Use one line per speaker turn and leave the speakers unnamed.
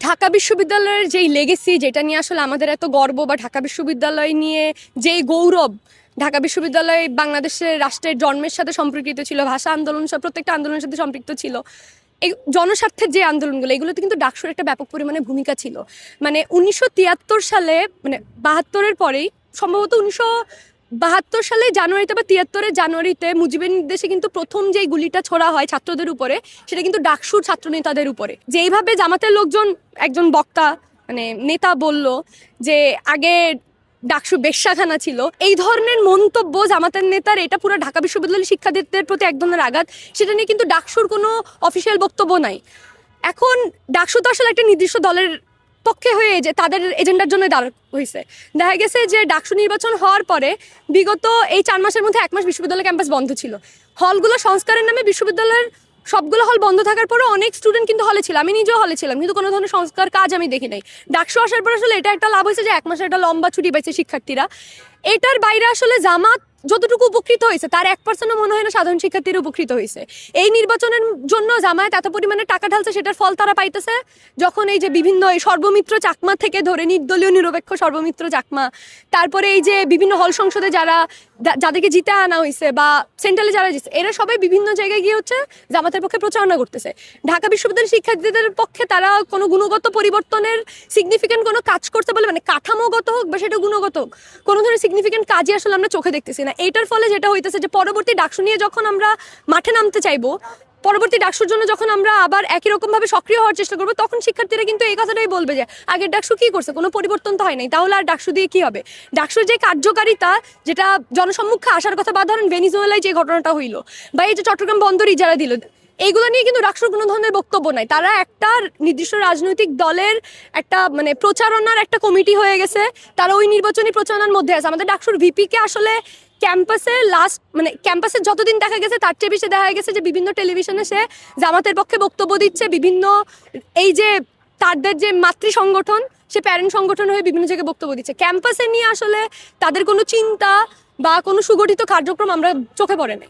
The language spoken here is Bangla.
ঢাকা বিশ্ববিদ্যালয়ের যেই লেগেসি, যেটা নিয়ে আসলে আমাদের এত গর্ব, বা ঢাকা বিশ্ববিদ্যালয় নিয়ে যেই গৌরব, ঢাকা বিশ্ববিদ্যালয় বাংলাদেশের রাষ্ট্রের জন্মের সাথে সম্পর্কিত ছিল, ভাষা আন্দোলন সব প্রত্যেকটা আন্দোলনের সাথে সম্পৃক্ত ছিল। এই জনস্বার্থের যে আন্দোলনগুলো, এগুলোতে কিন্তু ডাকসুর একটা ব্যাপক পরিমাণে ভূমিকা ছিল। মানে 1973 সালে, মানে 72-এর পরেই সম্ভবত 1972 সালে জানুয়ারিতে বা 73-এর জানুয়ারিতে মুজিবের নির্দেশে কিন্তু প্রথম যেই গুলিটা ছোড়া হয় ছাত্রদের উপরে, সেটা কিন্তু ডাকসুর ছাত্রনেতাদের উপরে। যেইভাবে জামাতের লোকজন, একজন বক্তা মানে নেতা বলল যে আগে ডাকসু বেশ্যাখানা ছিল, এই ধরনের মন্তব্য জামাতের নেতার, এটা পুরো ঢাকা বিশ্ববিদ্যালয়ের শিক্ষার্থীদের প্রতি এক ধরনের আঘাত। সেটা নিয়ে কিন্তু ডাকসুর কোনো অফিসিয়াল বক্তব্য নাই। এখন ডাকসু তো আসলে একটা নির্দিষ্ট দলের পক্ষে হয়ে যে তাদের এজেন্ডার জন্য দাঁড় হয়েছে। দেখা গেছে যে ডাকসু নির্বাচন হওয়ার পরে বিগত এই 4 মাসের মধ্যে 1 মাস বিশ্ববিদ্যালয় ক্যাম্পাস বন্ধ ছিল। হলগুলো সংস্কারের নামে বিশ্ববিদ্যালয়ের সবগুলো হল বন্ধ থাকার পরে অনেক স্টুডেন্ট কিন্তু হলে ছিল, আমি নিজেও হলে ছিলাম, কিন্তু কোনো ধরনের সংস্কার কাজ আমি দেখি নাই। ডাকসু আসার পর আসলে এটা একটা লাভ হয়েছে যে 1 মাসের একটা লম্বা ছুটি পাইছে শিক্ষার্থীরা। এটার বাইরে আসলে জামাত যতটুকু উপকৃত হয়েছে তার 1%ও মনে হয় না সাধারণ শিক্ষার্থীরা উপকৃত হয়েছে। এই নির্বাচনের জন্য জামায়াত এত পরিমাণে টাকা ঢালছে, সেটার ফল তারা পাইতেছে যখন এই যে বিভিন্ন এই সর্বমিত্র চাকমা থেকে ধরে নির্দলীয় নিরপেক্ষ সর্বমিত্র চাকমা, তারপরে এই যে বিভিন্ন হল সংসদে যাদেরকে জিতে আনা হয়েছে বা সেন্ট্রালে যারা জিতছে, এরা সবাই বিভিন্ন জায়গায় গিয়ে হচ্ছে জামাতের পক্ষে প্রচারণা করতেছে। ঢাকা বিশ্ববিদ্যালয়ের শিক্ষার্থীদের পক্ষে তারা কোনো গুণগত পরিবর্তনের সিগনিফিকেন্ট কোনো কাজ করতে বলে, মানে কাঠামোগত হোক বা সেটা গুণগত হোক, কোনো ধরনের সিগনিফিকেন্ট কাজই আসলে আমরা চোখে দেখতেছি না। এইটার ফলে যেটা হইতেছে যে পরবর্তী ডাকসু নিয়ে যখন আমরা মাঠে নামতে চাইবো, পরবর্তী ডাকসুর জন্য যখন আমরা আবার একই রকম ভাবে সক্রিয় হওয়ার চেষ্টা করবো, তখন শিক্ষার্থীরা কিন্তু এই কথাটাই বলবে যে আগের ডাকসু কি করছে, কোনো পরিবর্তন তো হয় নাই, তাহলে আর ডাকসু দিয়ে কি হবে। ডাকসুর যে কার্যকারিতা, যেটা জনসম্মুখে আসার কথা, বা ধরেন ভেনিজুয়েলায় যে ঘটনাটা হইলো, বা এই যে চট্টগ্রাম বন্দর ইজারা দিল, এইগুলো নিয়ে কিন্তু ডাকসুর কোনো ধরনের বক্তব্য নাই। তারা একটা নির্দিষ্ট রাজনৈতিক দলের একটা মানে প্রচারণার একটা কমিটি হয়ে গেছে, তারা ওই নির্বাচনী প্রচারণার মধ্যে আছে। আমাদের ডাকসুর ভিপিকে আসলে ক্যাম্পাসে যতদিন দেখা গেছে তার চেয়ে বেশি দেখা গেছে যে বিভিন্ন টেলিভিশনে সে জামাতের পক্ষে বক্তব্য দিচ্ছে, বিভিন্ন এই যে তাদের যে মাতৃ সংগঠন, সে প্যারেন্ট সংগঠন হয়ে বিভিন্ন জায়গায় বক্তব্য দিচ্ছে। ক্যাম্পাসে নিয়ে আসলে তাদের কোনো চিন্তা বা কোনো সুগঠিত কার্যক্রম আমরা চোখে পড়ে নাই।